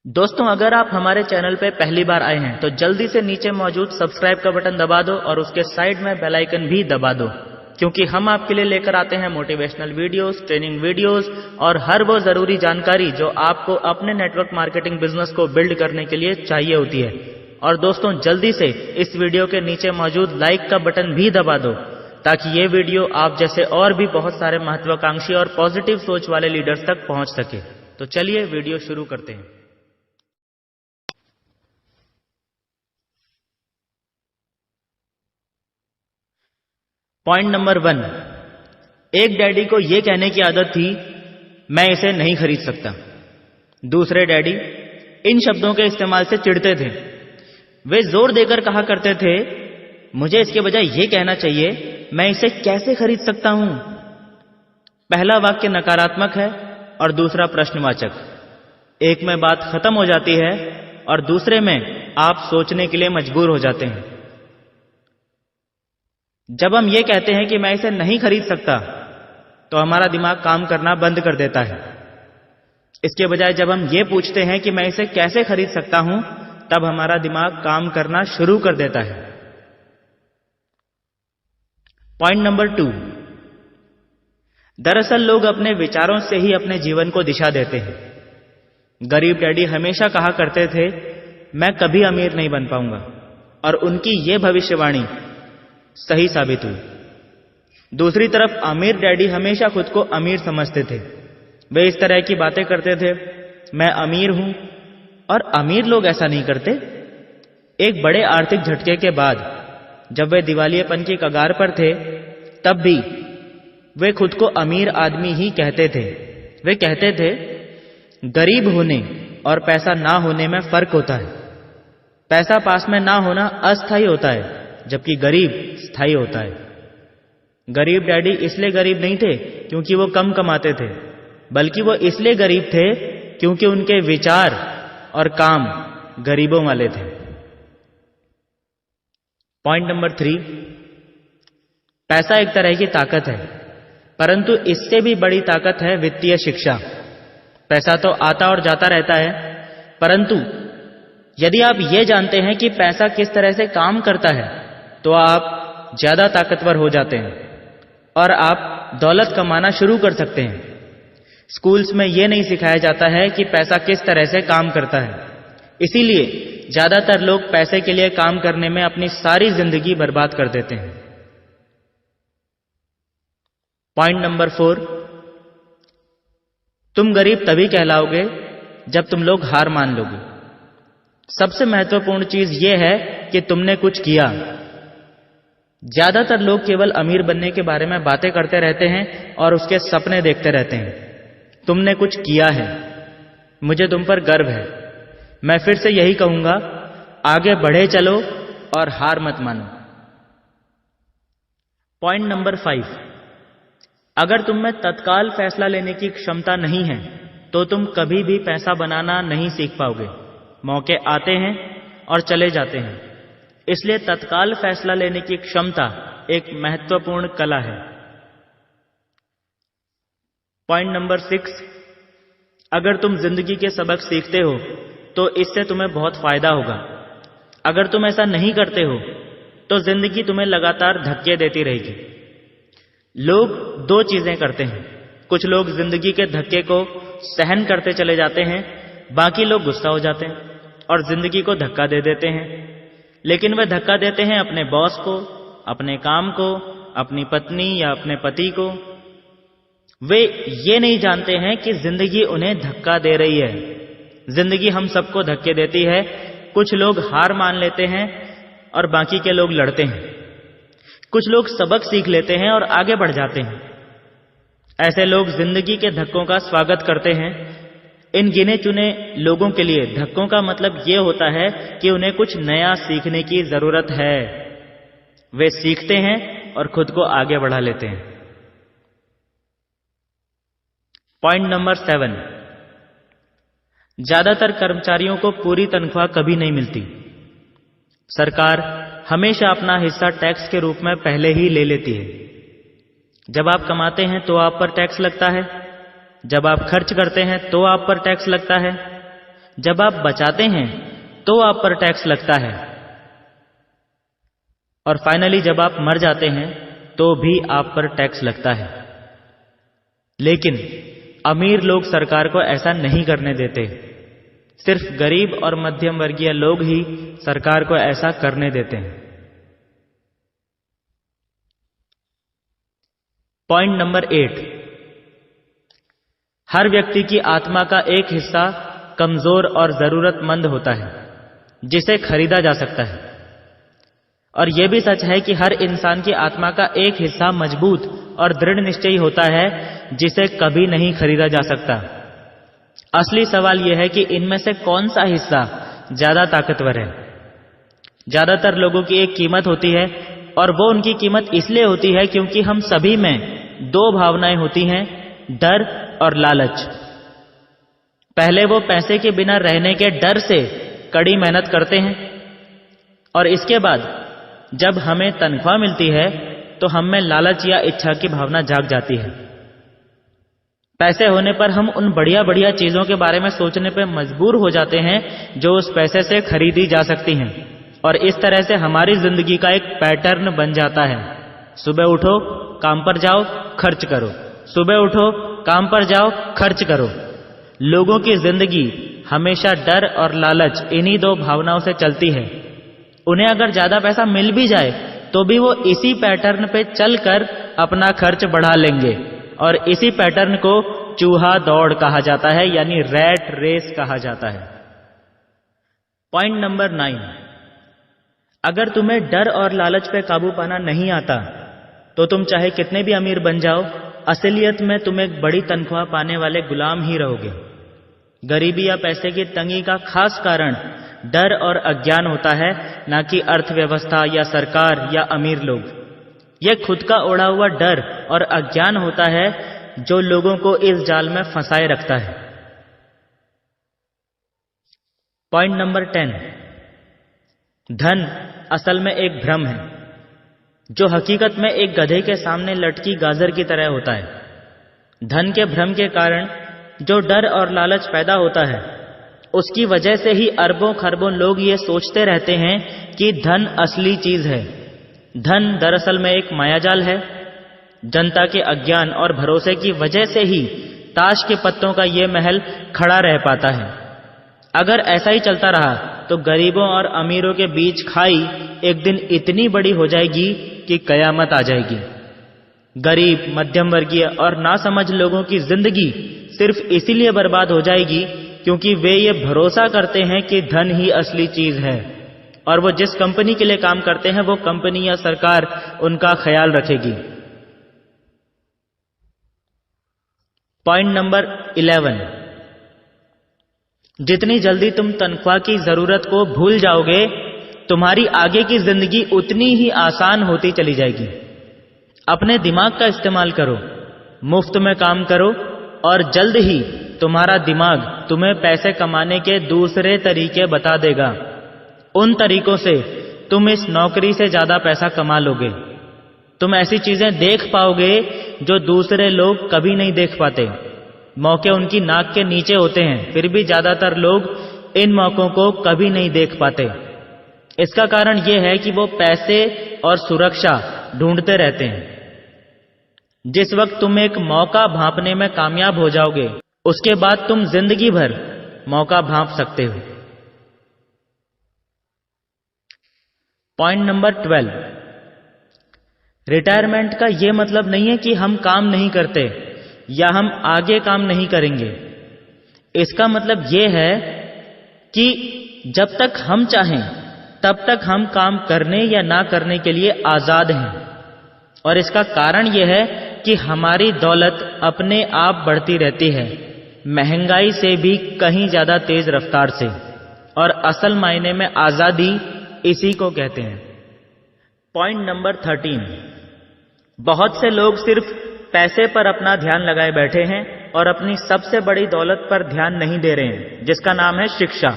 दोस्तों, अगर आप हमारे चैनल पे पहली बार आए हैं तो जल्दी से नीचे मौजूद सब्सक्राइब का बटन दबा दो और उसके साइड में बेल आइकन भी दबा दो, क्योंकि हम आपके लिए लेकर आते हैं मोटिवेशनल वीडियोस, ट्रेनिंग वीडियोस और हर वो जरूरी जानकारी जो आपको अपने नेटवर्क मार्केटिंग बिजनेस को बिल्ड करने के लिए चाहिए होती है। और दोस्तों, जल्दी से इस वीडियो के नीचे मौजूद लाइक का बटन भी दबा दो ताकि ये वीडियो आप जैसे और भी बहुत सारे महत्वाकांक्षी और पॉजिटिव सोच वाले लीडर्स तक पहुंच सके। तो चलिए वीडियो शुरू करते हैं। पॉइंट नंबर 1, एक डैडी को यह कहने की आदत थी, मैं इसे नहीं खरीद सकता। दूसरे डैडी इन शब्दों के इस्तेमाल से चिढ़ते थे। वे जोर देकर कहा करते थे, मुझे इसके बजाय यह कहना चाहिए, मैं इसे कैसे खरीद सकता हूं। पहला वाक्य नकारात्मक है और दूसरा प्रश्नवाचक। एक में बात खत्म हो जाती है और दूसरे में आप सोचने के लिए मजबूर हो जाते हैं। जब हम ये कहते हैं कि मैं इसे नहीं खरीद सकता, तो हमारा दिमाग काम करना बंद कर देता है। इसके बजाय जब हम ये पूछते हैं कि मैं इसे कैसे खरीद सकता हूं, तब हमारा दिमाग काम करना शुरू कर देता है। पॉइंट नंबर 2, दरअसल लोग अपने विचारों से ही अपने जीवन को दिशा देते हैं। गरीब डैडी हमेशा कहा करते थे, मैं कभी अमीर नहीं बन पाऊंगा, और उनकी यह भविष्यवाणी सही साबित हुई। दूसरी तरफ अमीर डैडी हमेशा खुद को अमीर समझते थे। वे इस तरह की बातें करते थे, मैं अमीर हूं, और अमीर लोग ऐसा नहीं करते। एक बड़े आर्थिक झटके के बाद जब वे दिवालियेपन की कगार पर थे, तब भी वे खुद को अमीर आदमी ही कहते थे। वे कहते थे, गरीब होने और पैसा ना होने में फर्क होता है। पैसा पास में ना होना अस्थायी होता है, जबकि गरीब स्थायी होता है। गरीब डैडी इसलिए गरीब नहीं थे क्योंकि वो कम कमाते थे, बल्कि वो इसलिए गरीब थे क्योंकि उनके विचार और काम गरीबों वाले थे। पॉइंट नंबर 3, पैसा एक तरह की ताकत है, परंतु इससे भी बड़ी ताकत है वित्तीय शिक्षा। पैसा तो आता और जाता रहता है, परंतु यदि आप ये जानते हैं कि पैसा किस तरह से काम करता है, तो आप ज्यादा ताकतवर हो जाते हैं और आप दौलत कमाना शुरू कर सकते हैं। स्कूल्स में यह नहीं सिखाया जाता है कि पैसा किस तरह से काम करता है, इसीलिए ज्यादातर लोग पैसे के लिए काम करने में अपनी सारी जिंदगी बर्बाद कर देते हैं। पॉइंट नंबर 4, तुम गरीब तभी कहलाओगे जब तुम लोग हार मान लोगे। सबसे महत्वपूर्ण चीज यह है कि तुमने कुछ किया। ज्यादातर लोग केवल अमीर बनने के बारे में बातें करते रहते हैं और उसके सपने देखते रहते हैं। तुमने कुछ किया है, मुझे तुम पर गर्व है। मैं फिर से यही कहूंगा, आगे बढ़े चलो और हार मत मानो। पॉइंट नंबर 5, अगर तुम में तत्काल फैसला लेने की क्षमता नहीं है, तो तुम कभी भी पैसा बनाना नहीं सीख पाओगे। मौके आते हैं और चले जाते हैं, इसलिए तत्काल फैसला लेने की क्षमता एक महत्वपूर्ण कला है। पॉइंट नंबर 6, अगर तुम जिंदगी के सबक सीखते हो तो इससे तुम्हें बहुत फायदा होगा। अगर तुम ऐसा नहीं करते हो तो जिंदगी तुम्हें लगातार धक्के देती रहेगी। लोग दो चीजें करते हैं, कुछ लोग जिंदगी के धक्के को सहन करते चले जाते हैं, बाकी लोग गुस्सा हो जाते हैं और जिंदगी को धक्का दे देते हैं। लेकिन वे धक्का देते हैं अपने बॉस को, अपने काम को, अपनी पत्नी या अपने पति को। वे ये नहीं जानते हैं कि जिंदगी उन्हें धक्का दे रही है। जिंदगी हम सबको धक्के देती है। कुछ लोग हार मान लेते हैं और बाकी के लोग लड़ते हैं। कुछ लोग सबक सीख लेते हैं और आगे बढ़ जाते हैं। ऐसे लोग जिंदगी के धक्कों का स्वागत करते हैं। इन गिने चुने लोगों के लिए धक्कों का मतलब यह होता है कि उन्हें कुछ नया सीखने की जरूरत है। वे सीखते हैं और खुद को आगे बढ़ा लेते हैं। पॉइंट नंबर 7, ज्यादातर कर्मचारियों को पूरी तनख्वाह कभी नहीं मिलती। सरकार हमेशा अपना हिस्सा टैक्स के रूप में पहले ही ले लेती है। जब आप कमाते हैं तो आप पर टैक्स लगता है, जब आप खर्च करते हैं तो आप पर टैक्स लगता है। जब आप बचाते हैं तो आप पर टैक्स लगता है, और फाइनली जब आप मर जाते हैं तो भी आप पर टैक्स लगता है। लेकिन अमीर लोग सरकार को ऐसा नहीं करने देते। सिर्फ गरीब और मध्यम वर्गीय लोग ही सरकार को ऐसा करने देते हैं। पॉइंट नंबर 8, हर व्यक्ति की आत्मा का एक हिस्सा कमजोर और जरूरतमंद होता है जिसे खरीदा जा सकता है, और यह भी सच है कि हर इंसान की आत्मा का एक हिस्सा मजबूत और दृढ़ निश्चयी होता है जिसे कभी नहीं खरीदा जा सकता। असली सवाल यह है कि इनमें से कौन सा हिस्सा ज्यादा ताकतवर है। ज्यादातर लोगों की एक कीमत होती है, और वो उनकी कीमत इसलिए होती है क्योंकि हम सभी में दो भावनाएं होती हैं, डर और लालच। पहले वो पैसे के बिना रहने के डर से कड़ी मेहनत करते हैं, और इसके बाद जब हमें तनख्वाह मिलती है तो हम में लालच या इच्छा की भावना जाग जाती है। पैसे होने पर हम उन बढ़िया बढ़िया चीजों के बारे में सोचने पर मजबूर हो जाते हैं जो उस पैसे से खरीदी जा सकती हैं, और इस तरह से हमारी जिंदगी का एक पैटर्न बन जाता है। सुबह उठो, काम पर जाओ, खर्च करो। सुबह उठो, काम पर जाओ, खर्च करो। लोगों की जिंदगी हमेशा डर और लालच इन्हीं दो भावनाओं से चलती है। उन्हें अगर ज्यादा पैसा मिल भी जाए तो भी वो इसी पैटर्न पे चलकर अपना खर्च बढ़ा लेंगे, और इसी पैटर्न को चूहा दौड़ कहा जाता है, यानी रैट रेस कहा जाता है। पॉइंट नंबर 9, अगर तुम्हें डर और लालच पे काबू पाना नहीं आता तो तुम चाहे कितने भी अमीर बन जाओ, असलियत में तुम एक बड़ी तनख्वाह पाने वाले गुलाम ही रहोगे। गरीबी या पैसे की तंगी का खास कारण डर और अज्ञान होता है, ना कि अर्थव्यवस्था या सरकार या अमीर लोग। यह खुद का ओढ़ा हुआ डर और अज्ञान होता है जो लोगों को इस जाल में फंसाए रखता है। पॉइंट नंबर 10, धन असल में एक भ्रम है जो हकीकत में एक गधे के सामने लटकी गाजर की तरह होता है। धन के भ्रम के कारण जो डर और लालच पैदा होता है, उसकी वजह से ही अरबों खरबों लोग ये सोचते रहते हैं कि धन असली चीज है। धन दरअसल में एक मायाजाल है। जनता के अज्ञान और भरोसे की वजह से ही ताश के पत्तों का ये महल खड़ा रह पाता है। अगर ऐसा ही चलता रहा तो गरीबों और अमीरों के बीच खाई एक दिन इतनी बड़ी हो जाएगी कि कयामत आ जाएगी। गरीब, मध्यम वर्गीय और नासमझ लोगों की जिंदगी सिर्फ इसीलिए बर्बाद हो जाएगी क्योंकि वे ये भरोसा करते हैं कि धन ही असली चीज है, और वो जिस कंपनी के लिए काम करते हैं वो कंपनी या सरकार उनका ख्याल रखेगी। पॉइंट नंबर 11, जितनी जल्दी तुम तनख्वाह की जरूरत को भूल जाओगे, तुम्हारी आगे की जिंदगी उतनी ही आसान होती चली जाएगी। अपने दिमाग का इस्तेमाल करो, मुफ्त में काम करो, और जल्द ही तुम्हारा दिमाग तुम्हें पैसे कमाने के दूसरे तरीके बता देगा। उन तरीकों से तुम इस नौकरी से ज्यादा पैसा कमा लोगे। तुम ऐसी चीजें देख पाओगे जो दूसरे लोग कभी नहीं देख पाते। मौके उनकी नाक के नीचे होते हैं, फिर भी ज्यादातर लोग इन मौकों को कभी नहीं देख पाते। इसका कारण यह है कि वो पैसे और सुरक्षा ढूंढते रहते हैं। जिस वक्त तुम एक मौका भांपने में कामयाब हो जाओगे, उसके बाद तुम जिंदगी भर मौका भांप सकते हो। पॉइंट नंबर 12, रिटायरमेंट का यह मतलब नहीं है कि हम काम नहीं करते या हम आगे काम नहीं करेंगे। इसका मतलब यह है कि जब तक हम चाहें तब तक हम काम करने या ना करने के लिए आजाद हैं, और इसका कारण यह है कि हमारी दौलत अपने आप बढ़ती रहती है, महंगाई से भी कहीं ज्यादा तेज रफ्तार से, और असल मायने में आजादी इसी को कहते हैं। पॉइंट नंबर 13, बहुत से लोग सिर्फ पैसे पर अपना ध्यान लगाए बैठे हैं और अपनी सबसे बड़ी दौलत पर ध्यान नहीं दे रहे हैं, जिसका नाम है शिक्षा।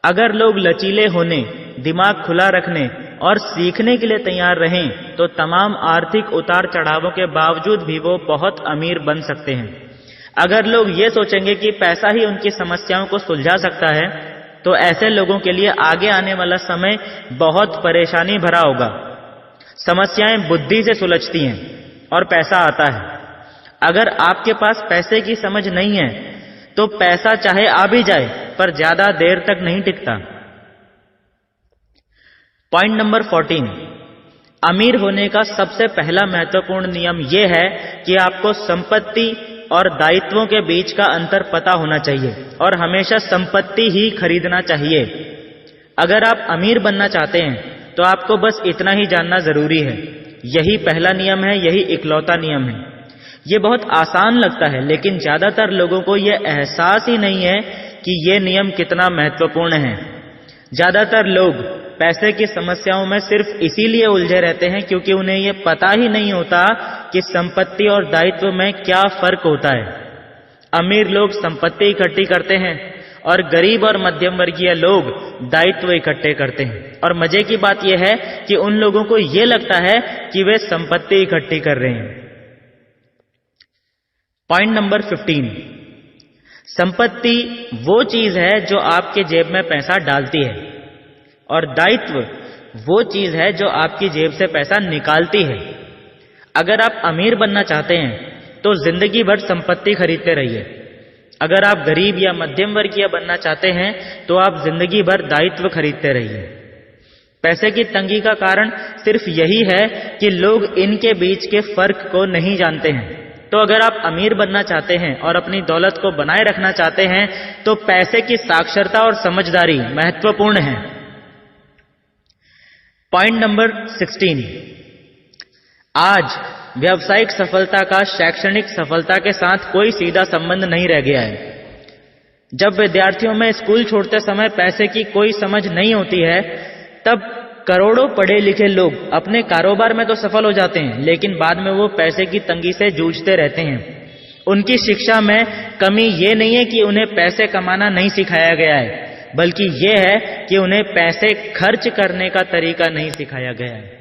अगर लोग लचीले होने, दिमाग खुला रखने और सीखने के लिए तैयार रहें तो तमाम आर्थिक उतार चढ़ावों के बावजूद भी वो बहुत अमीर बन सकते हैं। अगर लोग ये सोचेंगे कि पैसा ही उनकी समस्याओं को सुलझा सकता है, तो ऐसे लोगों के लिए आगे आने वाला समय बहुत परेशानी भरा होगा। समस्याएं बुद्धि से सुलझती हैं और पैसा आता है। अगर आपके पास पैसे की समझ नहीं है तो पैसा चाहे आ भी जाए पर ज्यादा देर तक नहीं टिकता। पॉइंट नंबर 14, अमीर होने का सबसे पहला महत्वपूर्ण नियम यह है कि आपको संपत्ति और दायित्वों के बीच का अंतर पता होना चाहिए और हमेशा संपत्ति ही खरीदना चाहिए। अगर आप अमीर बनना चाहते हैं तो आपको बस इतना ही जानना जरूरी है। यही पहला नियम है, यही इकलौता नियम है। ये बहुत आसान लगता है, लेकिन ज्यादातर लोगों को यह एहसास ही नहीं है कि यह नियम कितना महत्वपूर्ण है। ज्यादातर लोग पैसे की समस्याओं में सिर्फ इसीलिए उलझे रहते हैं क्योंकि उन्हें यह पता ही नहीं होता कि संपत्ति और दायित्व में क्या फर्क होता है। अमीर लोग संपत्ति इकट्ठी करते हैं और गरीब और मध्यम वर्गीय लोग दायित्व इकट्ठे करते हैं। और मजे की बात यह है कि उन लोगों को यह लगता है कि वे संपत्ति इकट्ठी कर रहे हैं। पॉइंट नंबर 15, संपत्ति वो चीज है जो आपके जेब में पैसा डालती है और दायित्व वो चीज है जो आपकी जेब से पैसा निकालती है। अगर आप अमीर बनना चाहते हैं तो जिंदगी भर संपत्ति खरीदते रहिए। अगर आप गरीब या मध्यम वर्गीय बनना चाहते हैं तो आप जिंदगी भर दायित्व खरीदते रहिए। पैसे की तंगी का कारण सिर्फ यही है कि लोग इनके बीच के फर्क को नहीं जानते हैं। तो अगर आप अमीर बनना चाहते हैं और अपनी दौलत को बनाए रखना चाहते हैं तो पैसे की साक्षरता और समझदारी महत्वपूर्ण है। पॉइंट नंबर 16, आज व्यावसायिक सफलता का शैक्षणिक सफलता के साथ कोई सीधा संबंध नहीं रह गया है। जब विद्यार्थियों में स्कूल छोड़ते समय पैसे की कोई समझ नहीं होती है, तब करोड़ों पढ़े लिखे लोग अपने कारोबार में तो सफल हो जाते हैं, लेकिन बाद में वो पैसे की तंगी से जूझते रहते हैं। उनकी शिक्षा में कमी ये नहीं है कि उन्हें पैसे कमाना नहीं सिखाया गया है, बल्कि ये है कि उन्हें पैसे खर्च करने का तरीका नहीं सिखाया गया है।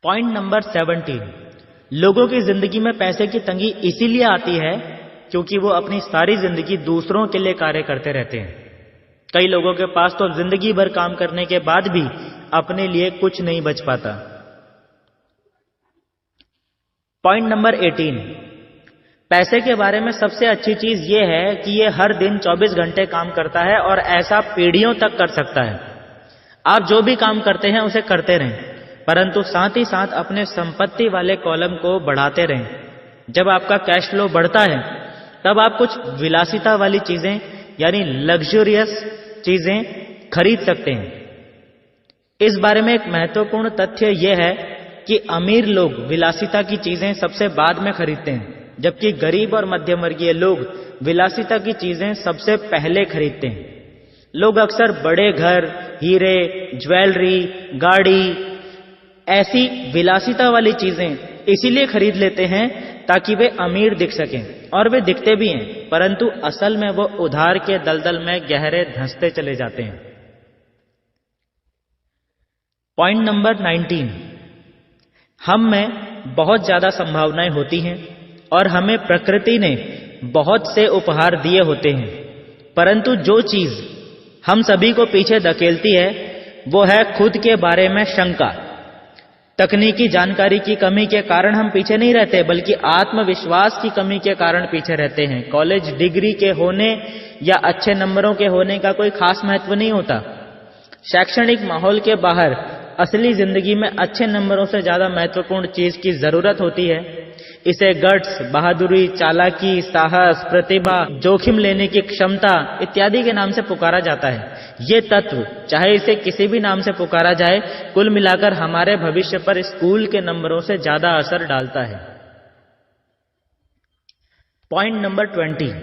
पॉइंट नंबर 17, लोगों की जिंदगी में पैसे की तंगी इसीलिए आती है क्योंकि वो अपनी सारी जिंदगी दूसरों के लिए कार्य करते रहते हैं। कई लोगों के पास तो जिंदगी भर काम करने के बाद भी अपने लिए कुछ नहीं बच पाता। पॉइंट नंबर 18, पैसे के बारे में सबसे अच्छी चीज यह है कि यह हर दिन 24 घंटे काम करता है और ऐसा पीढ़ियों तक कर सकता है। आप जो भी काम करते हैं उसे करते रहें, परंतु साथ ही साथ अपने संपत्ति वाले कॉलम को बढ़ाते रहें। जब आपका कैश फ्लो बढ़ता है तब आप कुछ विलासिता वाली चीजें यानी लग्जरियस चीजें खरीद सकते हैं। इस बारे में एक महत्वपूर्ण तथ्य यह है कि अमीर लोग विलासिता की चीजें सबसे बाद में खरीदते हैं, जबकि गरीब और मध्यम वर्गीय लोग विलासिता की चीजें सबसे पहले खरीदते हैं। लोग अक्सर बड़े घर, हीरे, ज्वेलरी, गाड़ी, ऐसी विलासिता वाली चीजें इसीलिए खरीद लेते हैं ताकि वे अमीर दिख सकें, और वे दिखते भी हैं, परंतु असल में वो उधार के दलदल में गहरे धंसते चले जाते हैं। पॉइंट नंबर 19, हम में बहुत ज्यादा संभावनाएं होती हैं और हमें प्रकृति ने बहुत से उपहार दिए होते हैं, परंतु जो चीज हम सभी को पीछे धकेलती है वो है खुद के बारे में शंका। तकनीकी जानकारी की कमी के कारण हम पीछे नहीं रहते, बल्कि आत्मविश्वास की कमी के कारण पीछे रहते हैं। कॉलेज डिग्री के होने या अच्छे नंबरों के होने का कोई खास महत्व नहीं होता। शैक्षणिक माहौल के बाहर असली जिंदगी में अच्छे नंबरों से ज्यादा महत्वपूर्ण चीज की जरूरत होती है। इसे गट्स, बहादुरी, चालाकी, साहस, प्रतिभा, जोखिम लेने की क्षमता इत्यादि के नाम से पुकारा जाता है। ये तत्व, चाहे इसे किसी भी नाम से पुकारा जाए, कुल मिलाकर हमारे भविष्य पर स्कूल के नंबरों से ज्यादा असर डालता है। पॉइंट नंबर 20,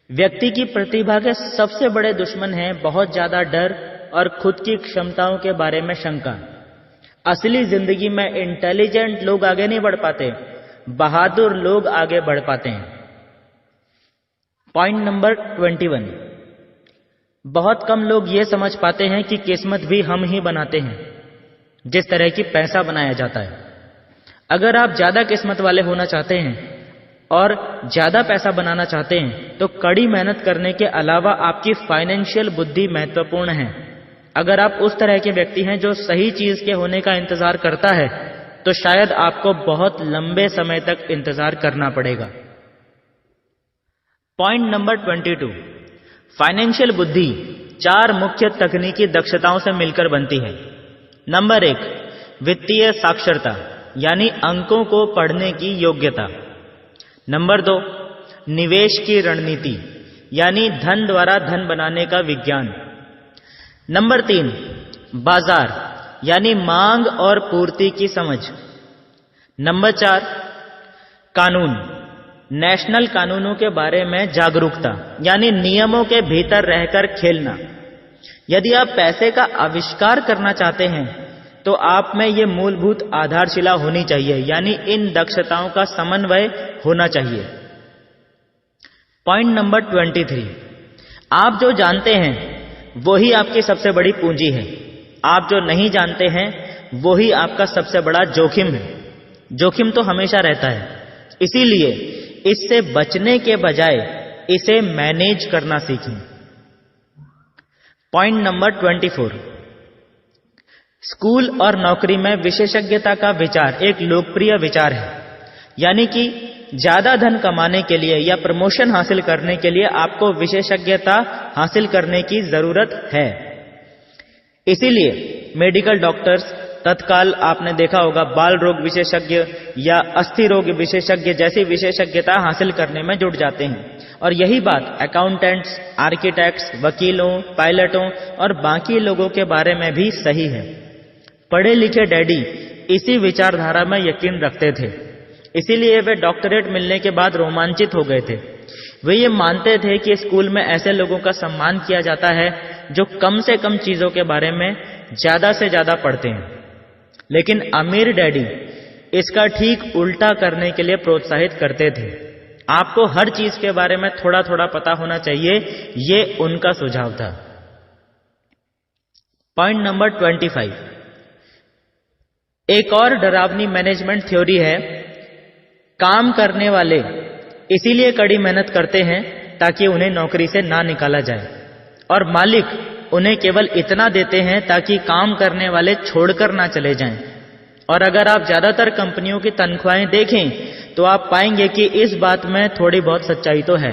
व्यक्ति की प्रतिभा के सबसे बड़े दुश्मन हैं बहुत ज्यादा डर और खुद की क्षमताओं के बारे में शंका। असली जिंदगी में इंटेलिजेंट लोग आगे नहीं बढ़ पाते, बहादुर लोग आगे बढ़ पाते हैं। पॉइंट नंबर 21, बहुत कम लोग ये समझ पाते हैं कि किस्मत भी हम ही बनाते हैं, जिस तरह की पैसा बनाया जाता है। अगर आप ज्यादा किस्मत वाले होना चाहते हैं और ज्यादा पैसा बनाना चाहते हैं तो कड़ी मेहनत करने के अलावा आपकी फाइनेंशियल बुद्धि महत्वपूर्ण है। अगर आप उस तरह के व्यक्ति हैं जो सही चीज के होने का इंतजार करता है तो शायद आपको बहुत लंबे समय तक इंतजार करना पड़ेगा। पॉइंट नंबर 22, फाइनेंशियल बुद्धि 4 मुख्य तकनीकी दक्षताओं से मिलकर बनती है। नंबर 1, वित्तीय साक्षरता यानी अंकों को पढ़ने की योग्यता। नंबर 2, निवेश की रणनीति यानी धन द्वारा धन बनाने का विज्ञान। नंबर 3, बाजार यानी मांग और पूर्ति की समझ। नंबर 4, कानून, नेशनल कानूनों के बारे में जागरूकता यानी नियमों के भीतर रहकर खेलना। यदि आप पैसे का आविष्कार करना चाहते हैं तो आप में ये मूलभूत आधारशिला होनी चाहिए यानी इन दक्षताओं का समन्वय होना चाहिए। पॉइंट नंबर 23, आप जो जानते हैं वही आपकी सबसे बड़ी पूंजी है। आप जो नहीं जानते हैं वही आपका सबसे बड़ा जोखिम है। जोखिम तो हमेशा रहता है, इसीलिए इससे बचने के बजाय इसे मैनेज करना सीखें। पॉइंट नंबर 24, स्कूल और नौकरी में विशेषज्ञता का विचार एक लोकप्रिय विचार है, यानी कि ज्यादा धन कमाने के लिए या प्रमोशन हासिल करने के लिए आपको विशेषज्ञता हासिल करने की जरूरत है। इसीलिए मेडिकल डॉक्टर्स तत्काल आपने देखा होगा बाल रोग विशेषज्ञ या अस्थि रोग विशेषज्ञ जैसी विशेषज्ञता हासिल करने में जुट जाते हैं। और यही बात अकाउंटेंट्स, आर्किटेक्ट्स, वकीलों, पायलटों और बाकी लोगों के बारे में भी सही है। पढ़े लिखे डैडी इसी विचारधारा में यकीन रखते थे, इसीलिए वे डॉक्टरेट मिलने के बाद रोमांचित हो गए थे। वे ये मानते थे कि स्कूल में ऐसे लोगों का सम्मान किया जाता है जो कम से कम चीजों के बारे में ज्यादा से ज्यादा पढ़ते हैं। लेकिन अमीर डैडी इसका ठीक उल्टा करने के लिए प्रोत्साहित करते थे। आपको हर चीज के बारे में थोड़ा थोड़ा पता होना चाहिए, ये उनका सुझाव था। पॉइंट नंबर 25, एक और डरावनी मैनेजमेंट थ्योरी है, काम करने वाले इसीलिए कड़ी मेहनत करते हैं ताकि उन्हें नौकरी से ना निकाला जाए, और मालिक उन्हें केवल इतना देते हैं ताकि काम करने वाले छोड़कर ना चले जाएं। और अगर आप ज्यादातर कंपनियों की तनख्वाहें देखें तो आप पाएंगे कि इस बात में थोड़ी बहुत सच्चाई तो है।